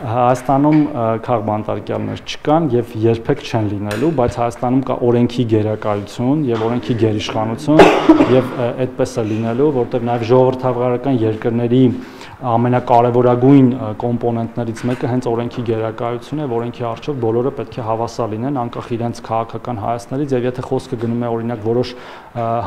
Հայաստանում քաղբանտարկյալներ չկան եւ երբեք չեն լինելու, բայց Հայաստանում կա օրենքի գերակայություն եւ օրենքի գերիշխանություն եւ այդպես է լինելու, որտեղ նաեւ ժողովրդավարական երկրների ամենակարևորագույն կոմպոնենտներից մեկը հենց օրենքի գերակայությունն է, որ օրենքի առջև բոլորը պետք է հավասար լինեն, անկախ իրենց քաղաքական հայացքներից, եւ եթե խոսքը գնում է օրինակ որոշ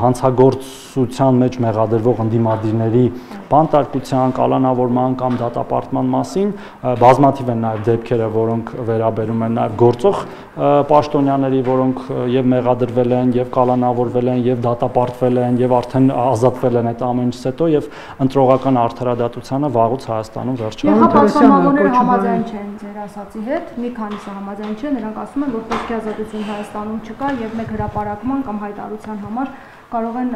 հանցագործության մեջ մեղադրվող ընդդիմադիրների բանտարկության, կալանավորման կամ դատապարտման մասին, բազմաթիվ են նաեւ դեպքերը, որոնք վերաբերում են նաեւ գործող պաշտոնյաների, որոնք եւ մեղադրվել են, եւ կալանավորվել են, եւ դատապարտվել են, եւ արդեն ազատվել են այդ ամենից հետո եւ ընտրողական արդարադատության վաղուց Հայաստանում վերջանում։ Եվ պատգամավորները համաձայն չեն ձեր ասացի հետ, մի քանիսը համաձայն չեն, նրանք ասում են, որ խոսքի ազատություն Հայաստանում չկա եւ մեկ հրապարակման կամ հայտարարության համար կարող են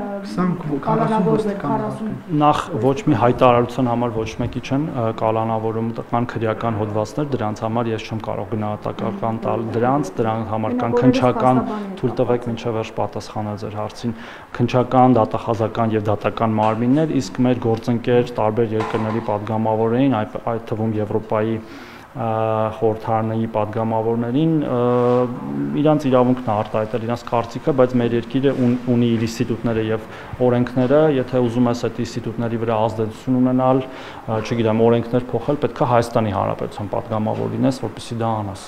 կալանավորվել 40։ Նախ ոչ մի հայտարարության համար ոչ մեկի չեն կալանավորում, կան քրեական հոդվածներ, դրանց համար ես չեմ կարող գնահատական տալ դրանց համար կան քննչական, թույլ տվեք մինչև վերջ պատասխանել ձեր հարցին, քննչական, դատախազական եւ դատական մարմիններ, իսկ մեր գործընկեր տարբեր երկրների падգամավորներին, այդ թվում Եվրոպայի խորհրդարանների падգամավորներին իրանց իրավունքն է արտահայտել իրանց կարծիքը, բայց մեր երկիրը ունի իր ինստիտուտները եւ օրենքները, եթե ուզում ես այդ ինստիտուտների վրա ազդեցություն ունենալ, չգիտեմ, օրենքներ փոխել, պետք է Հայաստանի Հանրապետության падգամավոր լինես, որպեսզի դա անես։